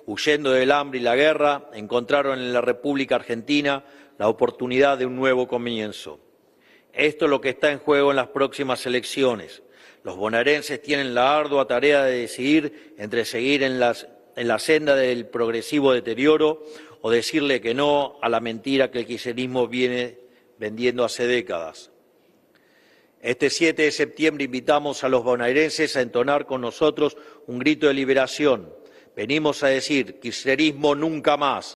huyendo del hambre y la guerra, encontraron en la República Argentina la oportunidad de un nuevo comienzo. Esto es lo que está en juego en las próximas elecciones. Los bonaerenses tienen la ardua tarea de decidir entre seguir en la senda del progresivo deterioro o decirle que no a la mentira que el kirchnerismo viene vendiendo hace décadas. Este 7 de septiembre invitamos a los bonaerenses a entonar con nosotros un grito de liberación. Venimos a decir: kirchnerismo nunca más.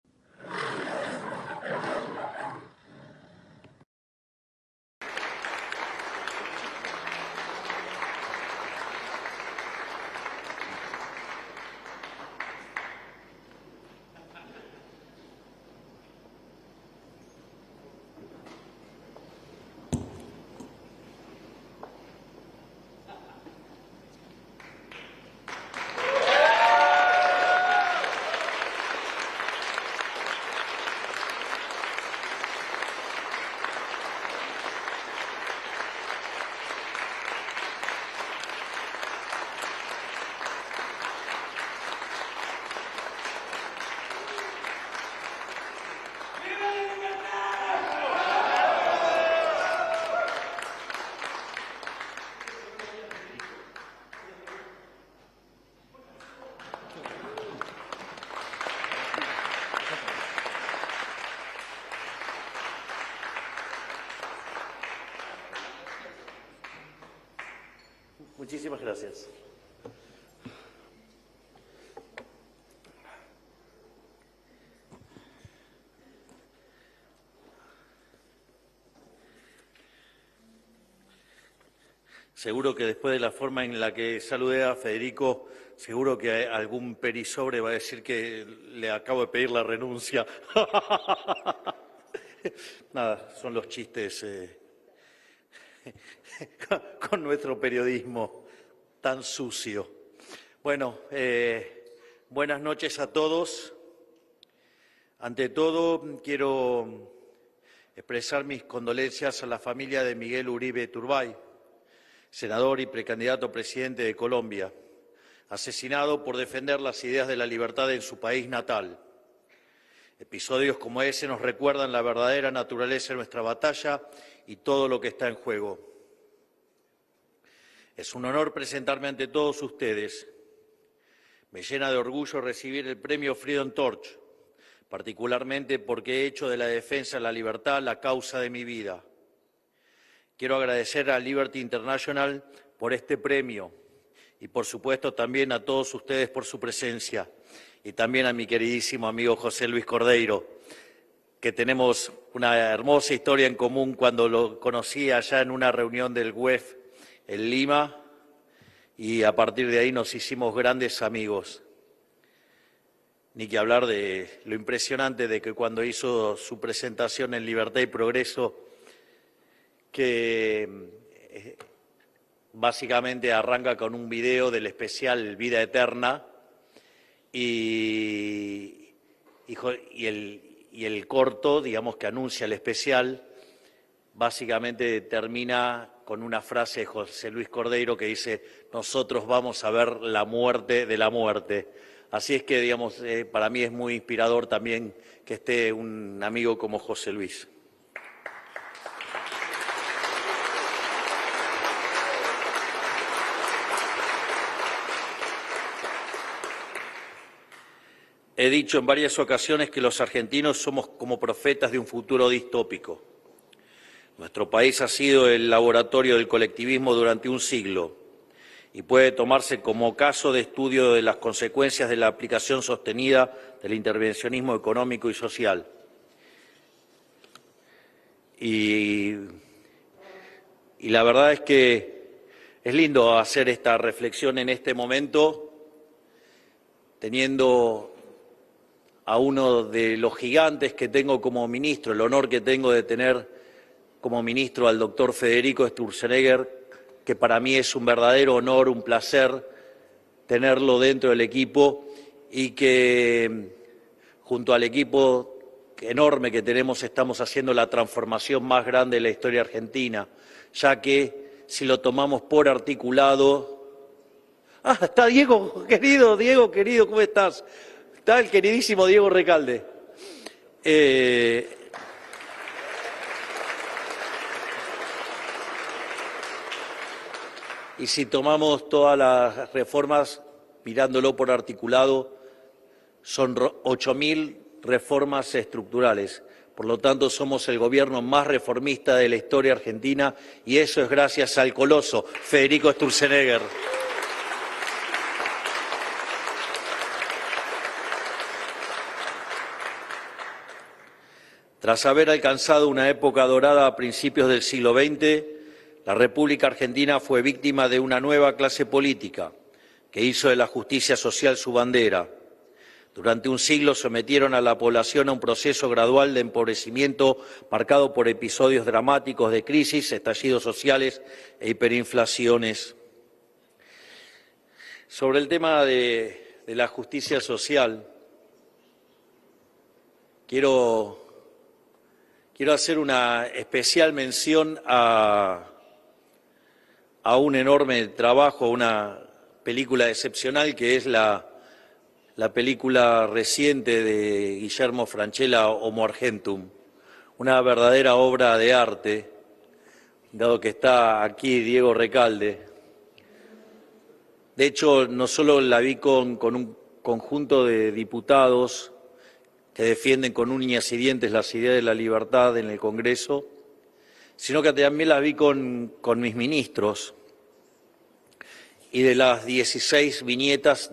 Muchísimas gracias. Seguro que después de la forma en la que saludé a Federico, seguro que algún perisobre va a decir que le acabo de pedir la renuncia. Nada, son los chistes con nuestro periodismo tan sucio. Bueno, buenas noches a todos. Ante todo, quiero expresar mis condolencias a la familia de Miguel Uribe Turbay, senador y precandidato a presidente de Colombia, asesinado por defender las ideas de la libertad en su país natal. Episodios como ese nos recuerdan la verdadera naturaleza de nuestra batalla y todo lo que está en juego. Es un honor presentarme ante todos ustedes. Me llena de orgullo recibir el premio Freedom Torch, particularmente porque he hecho de la defensa de la libertad la causa de mi vida. Quiero agradecer a Liberty International por este premio y, por supuesto, también a todos ustedes por su presencia y también a mi queridísimo amigo José Luis Cordeiro, que tenemos una hermosa historia en común cuando lo conocí allá en una reunión del UEF en Lima y a partir de ahí nos hicimos grandes amigos. Ni que hablar de lo impresionante de que cuando hizo su presentación en Libertad y Progreso, que básicamente arranca con un video del especial Vida Eterna y el corto, digamos, que anuncia el especial, básicamente termina con una frase de José Luis Cordeiro que dice: nosotros vamos a ver la muerte de la muerte. Así es que, digamos, para mí es muy inspirador también que esté un amigo como José Luis. He dicho en varias ocasiones que los argentinos somos como profetas de un futuro distópico. Nuestro país ha sido el laboratorio del colectivismo durante un siglo y puede tomarse como caso de estudio de las consecuencias de la aplicación sostenida del intervencionismo económico y social. Y la verdad es que es lindo hacer esta reflexión en este momento, teniendo a uno de los gigantes que tengo como ministro, el honor que tengo de tener como ministro al doctor Federico Sturzenegger, que para mí es un verdadero honor, un placer tenerlo dentro del equipo y que junto al equipo enorme que tenemos estamos haciendo la transformación más grande de la historia argentina, ya que si lo tomamos por articulado... Ah, está Diego querido, ¿cómo estás? Está el queridísimo Diego Recalde. Y si tomamos todas las reformas, mirándolo por articulado, son 8.000 reformas estructurales. Por lo tanto, somos el gobierno más reformista de la historia argentina y eso es gracias al coloso Federico Sturzenegger. Tras haber alcanzado una época dorada a principios del siglo XX, la República Argentina fue víctima de una nueva clase política que hizo de la justicia social su bandera. Durante un siglo sometieron a la población a un proceso gradual de empobrecimiento marcado por episodios dramáticos de crisis, estallidos sociales e hiperinflaciones. Sobre el tema de la justicia social, quiero hacer una especial mención a un enorme trabajo, una película excepcional que es la película reciente de Guillermo Francella, Homo Argentum, una verdadera obra de arte, dado que está aquí Diego Recalde. De hecho, no solo la vi con un conjunto de diputados que defienden con uñas y dientes las ideas de la libertad en el Congreso, sino que también la vi con mis ministros. Y de las 16 viñetas,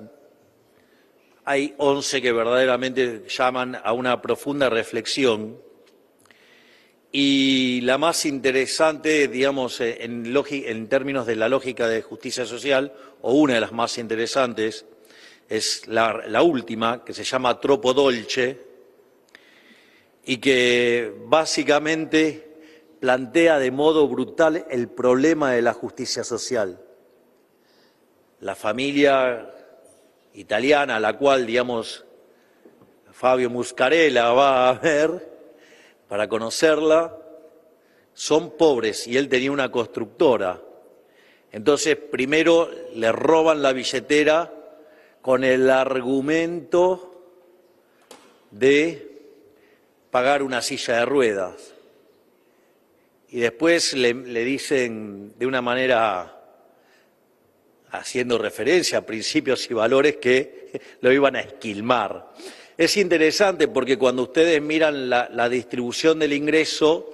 hay 11 que verdaderamente llaman a una profunda reflexión. Y la más interesante, digamos, en términos de la lógica de justicia social, o una de las más interesantes, es la última, que se llama Troppo Dolce, y que básicamente plantea de modo brutal el problema de la justicia social. La familia italiana, a la cual, digamos, Fabio Muscarella va a ver para conocerla, son pobres y él tenía una constructora. Entonces, primero le roban la billetera con el argumento de pagar una silla de ruedas. Y después le dicen de una manera, haciendo referencia a principios y valores, que lo iban a esquilmar. Es interesante porque cuando ustedes miran la distribución del ingreso,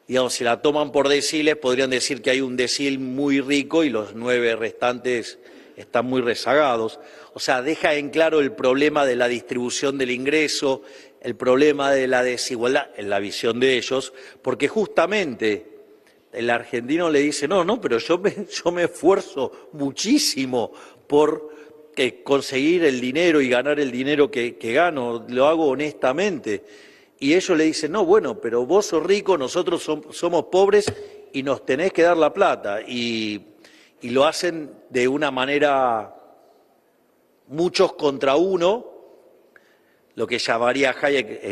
digamos, si la toman por deciles, podrían decir que hay un decil muy rico y los 9 restantes están muy rezagados. O sea, deja en claro el problema de la distribución del ingreso, el problema de la desigualdad en la visión de ellos, porque justamente el argentino le dice, no, pero yo me esfuerzo muchísimo por conseguir el dinero y ganar el dinero que gano, lo hago honestamente. Y ellos le dicen, no, bueno, pero vos sos rico, nosotros somos pobres y nos tenés que dar la plata. Y lo hacen de una manera muchos contra uno, lo que llamaría Hayek,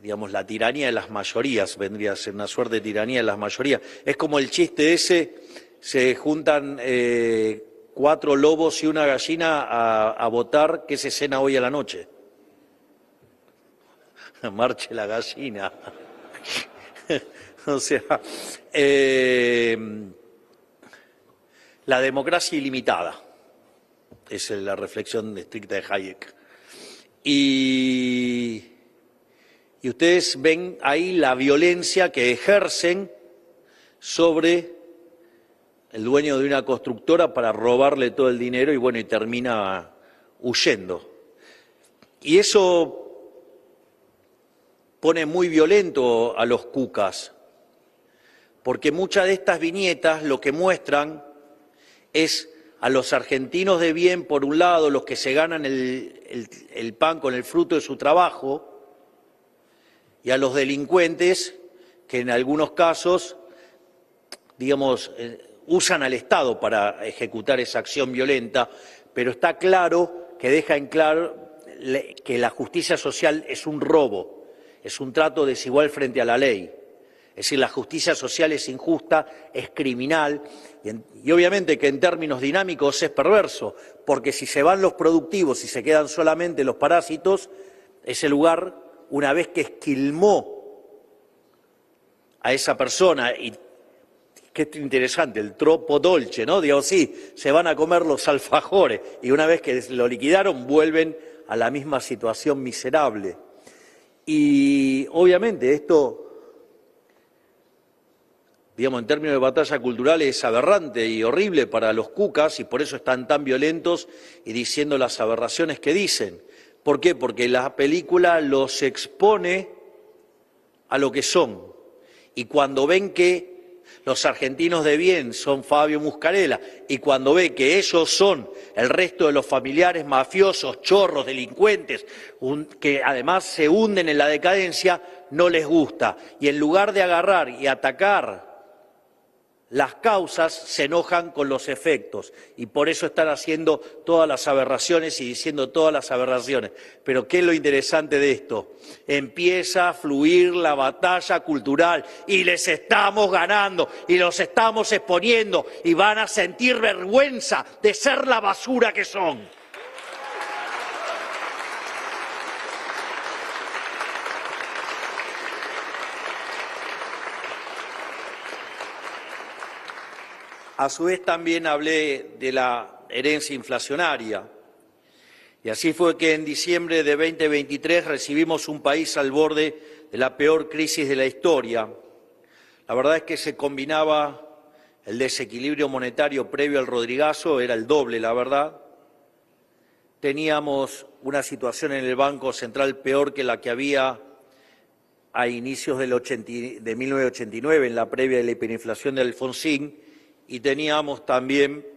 digamos, la tiranía de las mayorías, vendría a ser una suerte de tiranía de las mayorías. Es como el chiste ese, se juntan 4 lobos y una gallina a votar qué se cena hoy a la noche. Marche la gallina. O sea, la democracia ilimitada, es la reflexión estricta de Hayek. Y ustedes ven ahí la violencia que ejercen sobre el dueño de una constructora para robarle todo el dinero y bueno, y termina huyendo. Y eso pone muy violento a los cucas, porque muchas de estas viñetas lo que muestran es a los argentinos de bien, por un lado, los que se ganan el pan con el fruto de su trabajo, y a los delincuentes que en algunos casos, digamos, usan al Estado para ejecutar esa acción violenta, pero está claro que deja en claro que la justicia social es un robo, es un trato desigual frente a la ley. Es decir, la justicia social es injusta, es criminal y obviamente que en términos dinámicos es perverso, porque si se van los productivos y se quedan solamente los parásitos, ese lugar, una vez que esquilmó a esa persona, y qué interesante, el troppo dolce, ¿no? Digo, sí, se van a comer los alfajores y una vez que lo liquidaron vuelven a la misma situación miserable. Y obviamente esto, digamos, en términos de batalla cultural es aberrante y horrible para los cucas y por eso están tan violentos y diciendo las aberraciones que dicen. ¿Por qué? Porque la película los expone a lo que son. Y cuando ven que los argentinos de bien son Fabio Muscarella y cuando ve que ellos son el resto de los familiares mafiosos, chorros, delincuentes, que además se hunden en la decadencia, no les gusta. Y en lugar de agarrar y atacar las causas, se enojan con los efectos y por eso están haciendo todas las aberraciones y diciendo todas las aberraciones. Pero ¿qué es lo interesante de esto? Empieza a fluir la batalla cultural y les estamos ganando y los estamos exponiendo y van a sentir vergüenza de ser la basura que son. A su vez también hablé de la herencia inflacionaria y así fue que en diciembre de 2023 recibimos un país al borde de la peor crisis de la historia. La verdad es que se combinaba el desequilibrio monetario previo al Rodrigazo, era el doble, la verdad. Teníamos una situación en el Banco Central peor que la que había a inicios de 1989, en la previa de la hiperinflación de Alfonsín, y teníamos también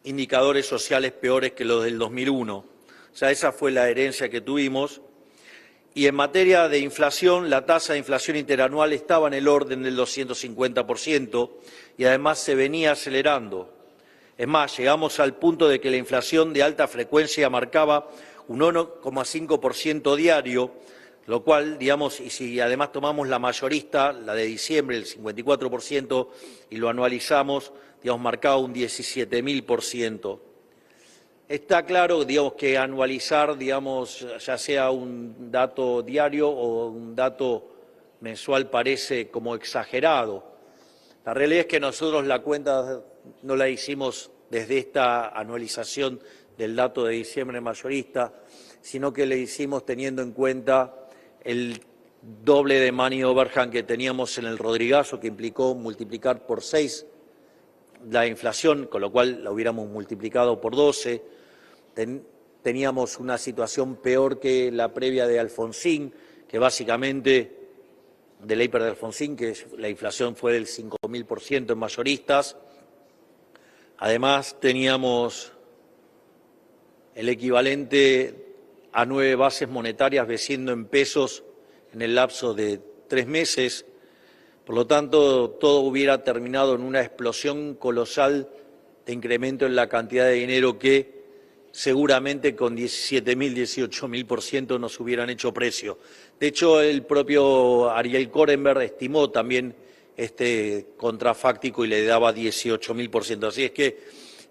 indicadores sociales peores que los del 2001. O sea, esa fue la herencia que tuvimos. Y en materia de inflación, la tasa de inflación interanual estaba en el orden del 250% y además se venía acelerando. Es más, llegamos al punto de que la inflación de alta frecuencia marcaba un 1,5% diario, lo cual, digamos, y si además tomamos la mayorista, la de diciembre, el 54%, y lo anualizamos, digamos, marcaba un 17.000%. Está claro, digamos, que anualizar, digamos, ya sea un dato diario o un dato mensual parece como exagerado. La realidad es que nosotros la cuenta no la hicimos desde esta anualización del dato de diciembre mayorista, sino que le hicimos teniendo en cuenta el doble de money overhang que teníamos en el Rodrigazo, que implicó multiplicar por 6 la inflación, con lo cual la hubiéramos multiplicado por 12. Teníamos una situación peor que la previa de Alfonsín, que básicamente, de la hiper de Alfonsín, que la inflación fue del 5.000% en mayoristas. Además, teníamos el equivalente a 9 bases monetarias venciendo en pesos en el lapso de 3 meses. Por lo tanto, todo hubiera terminado en una explosión colosal de incremento en la cantidad de dinero que seguramente con 17.000, 18.000% nos hubieran hecho precio. De hecho, el propio Ariel Korenberg estimó también este contrafáctico y le daba 18.000%. Así es que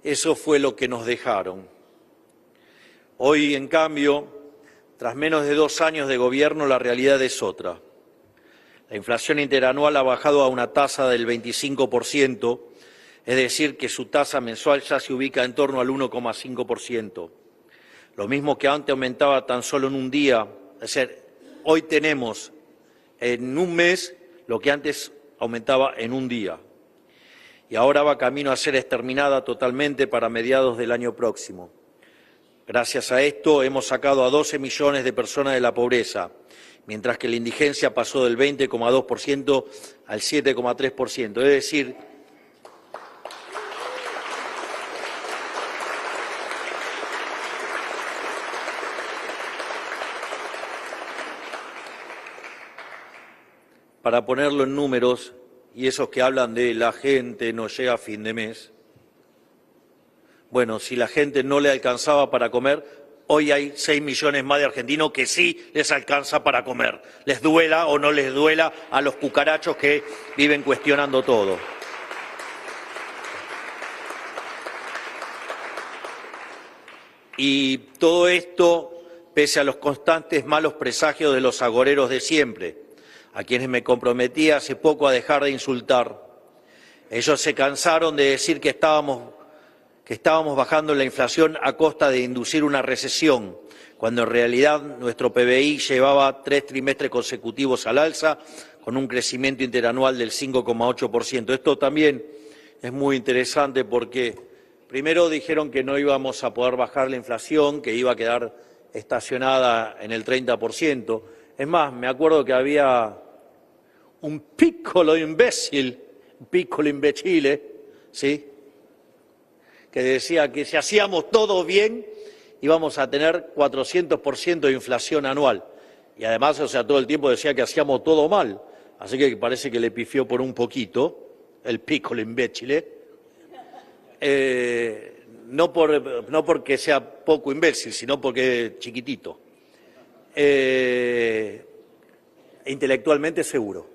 eso fue lo que nos dejaron. Hoy, en cambio, tras menos de 2 años de gobierno, la realidad es otra. La inflación interanual ha bajado a una tasa del 25%, es decir, que su tasa mensual ya se ubica en torno al 1,5%. Lo mismo que antes aumentaba tan solo en un día, es decir, hoy tenemos en un mes lo que antes aumentaba en un día. Y ahora va camino a ser exterminada totalmente para mediados del año próximo. Gracias a esto hemos sacado a 12 millones de personas de la pobreza, mientras que la indigencia pasó del 20,2% al 7,3%. Es decir, para ponerlo en números, y esos que hablan de la gente no llega a fin de mes, bueno, si la gente no le alcanzaba para comer, hoy hay 6 millones más de argentinos que sí les alcanza para comer, les duela o no les duela a los cucarachos que viven cuestionando todo. Y todo esto pese a los constantes malos presagios de los agoreros de siempre, a quienes me comprometí hace poco a dejar de insultar. Ellos se cansaron de decir que estábamos bajando la inflación a costa de inducir una recesión, cuando en realidad nuestro PBI llevaba 3 trimestres consecutivos al alza, con un crecimiento interanual del 5,8%. Esto también es muy interesante porque primero dijeron que no íbamos a poder bajar la inflación, que iba a quedar estacionada en el 30%. Es más, me acuerdo que había un piccolo imbécil, un piccolo imbecile, ¿sí?, que decía que si hacíamos todo bien íbamos a tener 400% de inflación anual. Y además, todo el tiempo decía que hacíamos todo mal. Así que parece que le pifió por un poquito, el piccolo imbécile. No porque sea poco imbécil, sino porque es chiquitito. Intelectualmente seguro.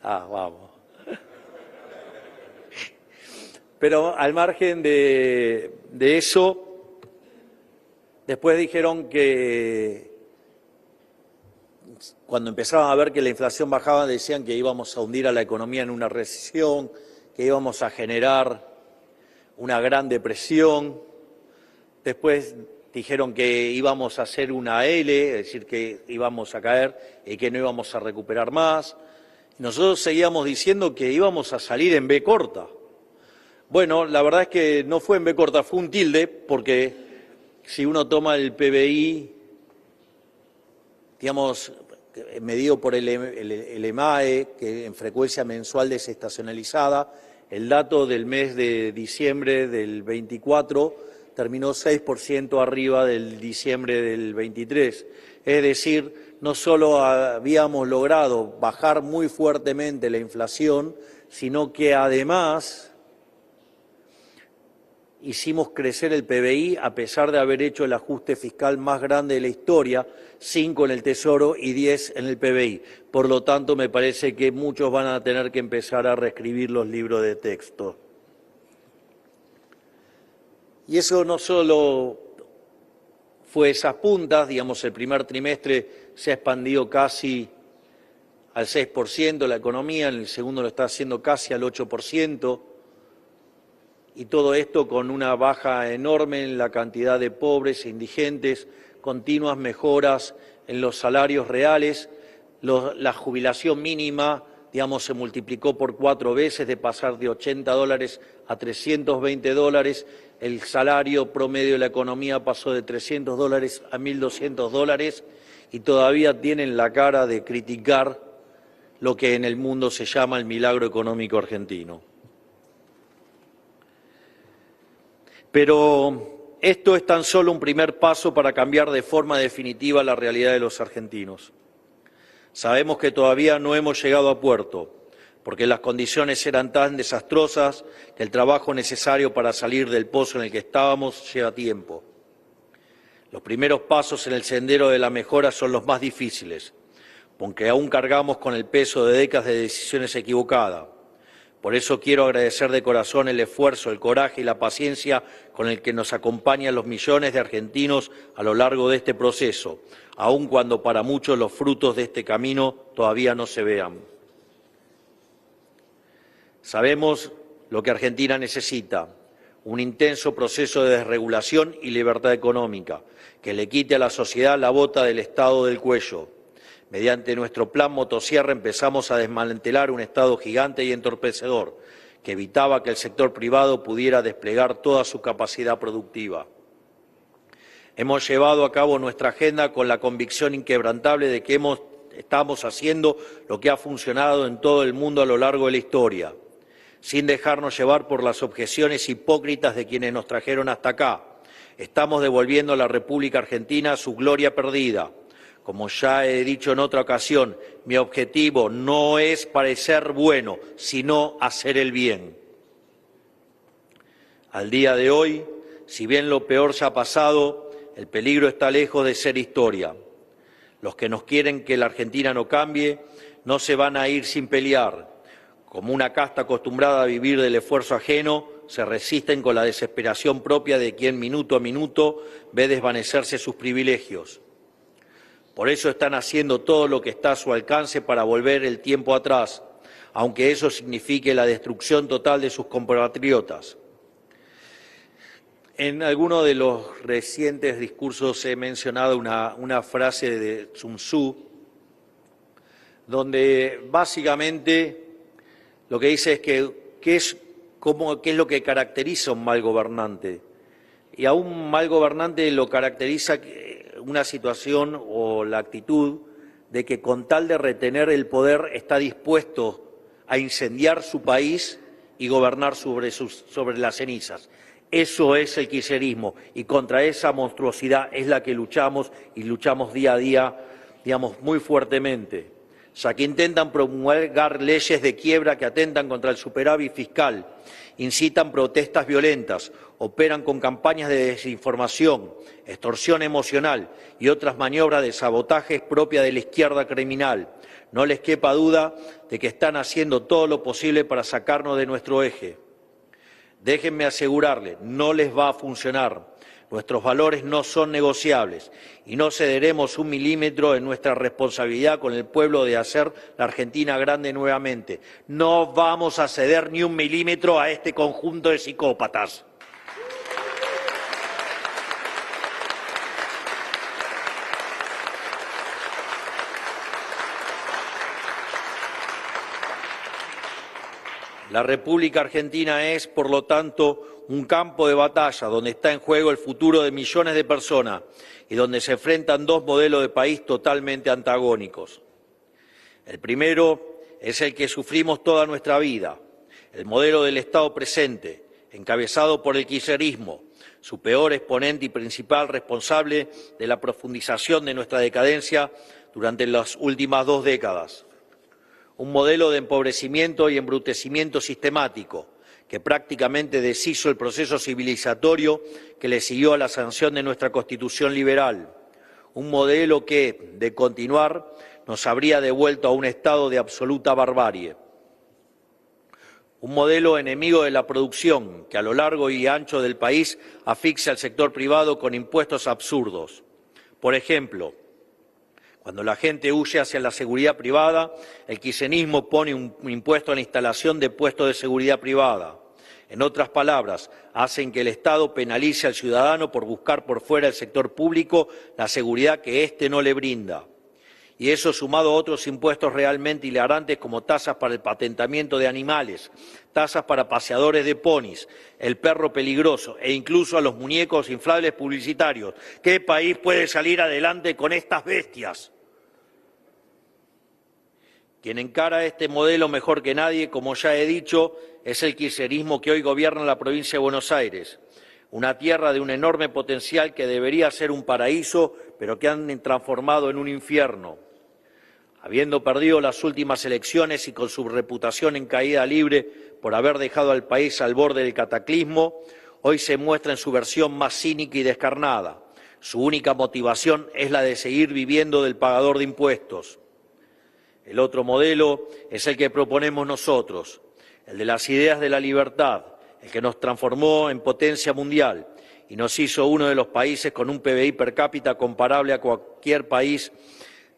Vamos. Pero al margen de eso, después dijeron que cuando empezaban a ver que la inflación bajaba, decían que íbamos a hundir a la economía en una recesión, que íbamos a generar una gran depresión. Después dijeron que íbamos a hacer una L, es decir, que íbamos a caer y que no íbamos a recuperar más. Nosotros seguíamos diciendo que íbamos a salir en B corta. Bueno, la verdad es que no fue en B corta, fue un tilde, porque si uno toma el PBI, digamos, medido por el EMAE, que en frecuencia mensual desestacionalizada, el dato del mes de diciembre del 24 terminó 6% arriba del diciembre del 23. Es decir, no solo habíamos logrado bajar muy fuertemente la inflación, sino que además hicimos crecer el PBI a pesar de haber hecho el ajuste fiscal más grande de la historia, 5 en el Tesoro y 10 en el PBI. Por lo tanto, me parece que muchos van a tener que empezar a reescribir los libros de texto. Y eso no solo fue esas puntas, digamos, el primer trimestre se ha expandido casi al 6% la economía, en el segundo lo está haciendo casi al 8%, y todo esto con una baja enorme en la cantidad de pobres e indigentes, continuas mejoras en los salarios reales, la jubilación mínima, digamos, se multiplicó por 4 veces, de pasar de $80 a $320, el salario promedio de la economía pasó de $300 a $1.200 y todavía tienen la cara de criticar lo que en el mundo se llama el milagro económico argentino. Pero esto es tan solo un primer paso para cambiar de forma definitiva la realidad de los argentinos. Sabemos que todavía no hemos llegado a puerto, porque las condiciones eran tan desastrosas que el trabajo necesario para salir del pozo en el que estábamos lleva tiempo. Los primeros pasos en el sendero de la mejora son los más difíciles, porque aún cargamos con el peso de décadas de decisiones equivocadas. Por eso quiero agradecer de corazón el esfuerzo, el coraje y la paciencia con el que nos acompañan los millones de argentinos a lo largo de este proceso, aun cuando para muchos los frutos de este camino todavía no se vean. Sabemos lo que Argentina necesita: un intenso proceso de desregulación y libertad económica, que le quite a la sociedad la bota del Estado del cuello. Mediante nuestro plan motosierra empezamos a desmantelar un Estado gigante y entorpecedor, que evitaba que el sector privado pudiera desplegar toda su capacidad productiva. Hemos llevado a cabo nuestra agenda con la convicción inquebrantable de que estamos haciendo lo que ha funcionado en todo el mundo a lo largo de la historia, sin dejarnos llevar por las objeciones hipócritas de quienes nos trajeron hasta acá. Estamos devolviendo a la República Argentina su gloria perdida. Como ya he dicho en otra ocasión, mi objetivo no es parecer bueno, sino hacer el bien. Al día de hoy, si bien lo peor ya ha pasado, el peligro está lejos de ser historia. Los que nos quieren que la Argentina no cambie no se van a ir sin pelear. Como una casta acostumbrada a vivir del esfuerzo ajeno, se resisten con la desesperación propia de quien minuto a minuto ve desvanecerse sus privilegios. Por eso están haciendo todo lo que está a su alcance para volver el tiempo atrás, aunque eso signifique la destrucción total de sus compatriotas. En alguno de los recientes discursos he mencionado una frase de Sun Tzu, donde básicamente lo que dice es qué es lo que caracteriza a un mal gobernante. Y a un mal gobernante lo caracteriza una situación o la actitud de que con tal de retener el poder está dispuesto a incendiar su país y gobernar sobre las cenizas. Eso es el kirchnerismo y contra esa monstruosidad es la que luchamos y luchamos día a día, digamos, muy fuertemente. Ya que intentan promulgar leyes de quiebra que atentan contra el superávit fiscal, incitan protestas violentas, operan con campañas de desinformación, extorsión emocional y otras maniobras de sabotaje propias de la izquierda criminal. No les quepa duda de que están haciendo todo lo posible para sacarnos de nuestro eje. Déjenme asegurarles, no les va a funcionar. Nuestros valores no son negociables y no cederemos un milímetro en nuestra responsabilidad con el pueblo de hacer la Argentina grande nuevamente. No vamos a ceder ni un milímetro a este conjunto de psicópatas. La República Argentina es, por lo tanto, un campo de batalla donde está en juego el futuro de millones de personas y donde se enfrentan dos modelos de país totalmente antagónicos. El primero es el que sufrimos toda nuestra vida, el modelo del Estado presente, encabezado por el kirchnerismo, su peor exponente y principal responsable de la profundización de nuestra decadencia durante las últimas 2 décadas. Un modelo de empobrecimiento y embrutecimiento sistemático que prácticamente deshizo el proceso civilizatorio que le siguió a la sanción de nuestra Constitución liberal. Un modelo que, de continuar, nos habría devuelto a un estado de absoluta barbarie. Un modelo enemigo de la producción que a lo largo y ancho del país asfixia al sector privado con impuestos absurdos. Por ejemplo, cuando la gente huye hacia la seguridad privada, el kirchnerismo pone un impuesto a la instalación de puestos de seguridad privada. En otras palabras, hacen que el Estado penalice al ciudadano por buscar por fuera del sector público la seguridad que éste no le brinda. Y eso sumado a otros impuestos realmente hilarantes como tasas para el patentamiento de animales, tasas para paseadores de ponis, el perro peligroso e incluso a los muñecos inflables publicitarios. ¿Qué país puede salir adelante con estas bestias? Quien encara este modelo mejor que nadie, como ya he dicho, es el kirchnerismo que hoy gobierna la provincia de Buenos Aires, una tierra de un enorme potencial que debería ser un paraíso, pero que han transformado en un infierno. Habiendo perdido las últimas elecciones y con su reputación en caída libre por haber dejado al país al borde del cataclismo, hoy se muestra en su versión más cínica y descarnada. Su única motivación es la de seguir viviendo del pagador de impuestos. El otro modelo es el que proponemos nosotros, el de las ideas de la libertad, el que nos transformó en potencia mundial y nos hizo uno de los países con un PBI per cápita comparable a cualquier país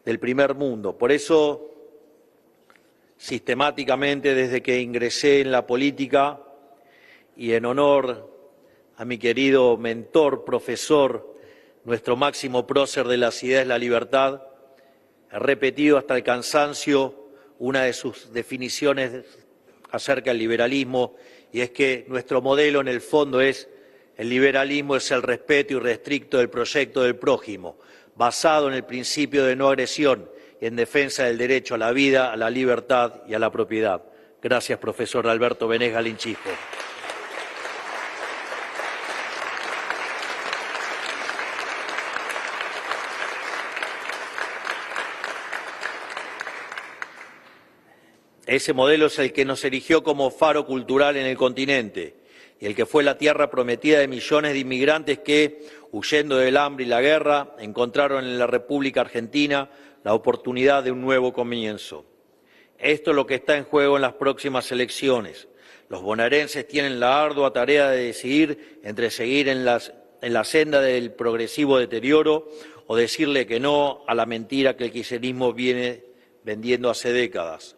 del primer mundo. Por eso, sistemáticamente, desde que ingresé en la política y en honor a mi querido mentor, profesor, nuestro máximo prócer de las ideas de la libertad, he repetido hasta el cansancio una de sus definiciones acerca del liberalismo, y es que nuestro modelo en el fondo es el liberalismo es el respeto irrestricto del proyecto del prójimo, basado en el principio de no agresión y en defensa del derecho a la vida, a la libertad y a la propiedad. Gracias, profesor Alberto Benes Linchispo. Ese modelo es el que nos erigió como faro cultural en el continente y el que fue la tierra prometida de millones de inmigrantes que, huyendo del hambre y la guerra, encontraron en la República Argentina la oportunidad de un nuevo comienzo. Esto es lo que está en juego en las próximas elecciones. Los bonaerenses tienen la ardua tarea de decidir entre seguir en la senda del progresivo deterioro o decirle que no a la mentira que el kirchnerismo viene vendiendo hace décadas.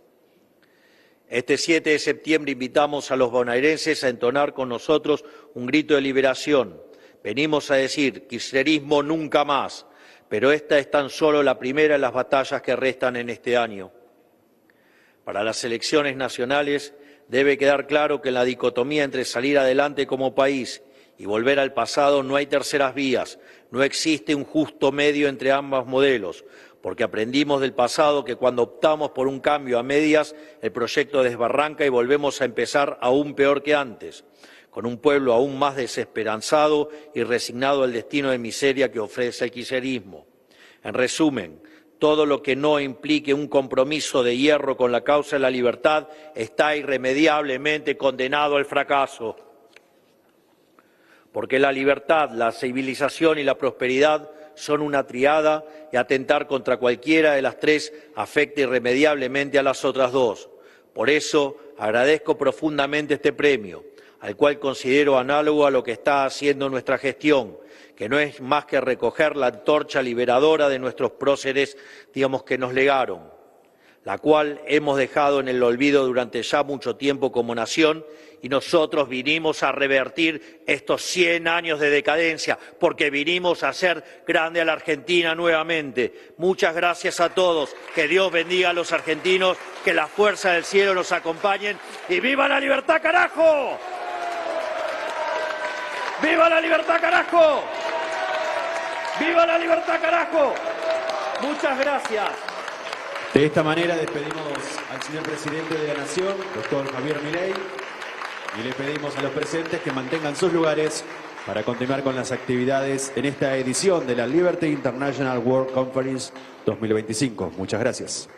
Este 7 de septiembre invitamos a los bonaerenses a entonar con nosotros un grito de liberación. Venimos a decir, kirchnerismo nunca más, pero esta es tan solo la primera de las batallas que restan en este año. Para las elecciones nacionales debe quedar claro que en la dicotomía entre salir adelante como país y volver al pasado no hay terceras vías, no existe un justo medio entre ambos modelos, porque aprendimos del pasado que cuando optamos por un cambio a medias, el proyecto desbarranca y volvemos a empezar aún peor que antes, con un pueblo aún más desesperanzado y resignado al destino de miseria que ofrece el kirchnerismo. En resumen, todo lo que no implique un compromiso de hierro con la causa de la libertad está irremediablemente condenado al fracaso. Porque la libertad, la civilización y la prosperidad son una triada y atentar contra cualquiera de las tres afecta irremediablemente a las otras dos. Por eso agradezco profundamente este premio, al cual considero análogo a lo que está haciendo nuestra gestión, que no es más que recoger la antorcha liberadora de nuestros próceres, que nos legaron, la cual hemos dejado en el olvido durante ya mucho tiempo como nación, y nosotros vinimos a revertir estos 100 años de decadencia, porque vinimos a hacer grande a la Argentina nuevamente. Muchas gracias a todos, que Dios bendiga a los argentinos, que las fuerzas del cielo nos acompañen, y ¡viva la libertad, carajo! ¡Viva la libertad, carajo! ¡Viva la libertad, carajo! Muchas gracias. De esta manera despedimos al señor presidente de la Nación, doctor Javier Milei, y le pedimos a los presentes que mantengan sus lugares para continuar con las actividades en esta edición de la Liberty International World Conference 2025. Muchas gracias.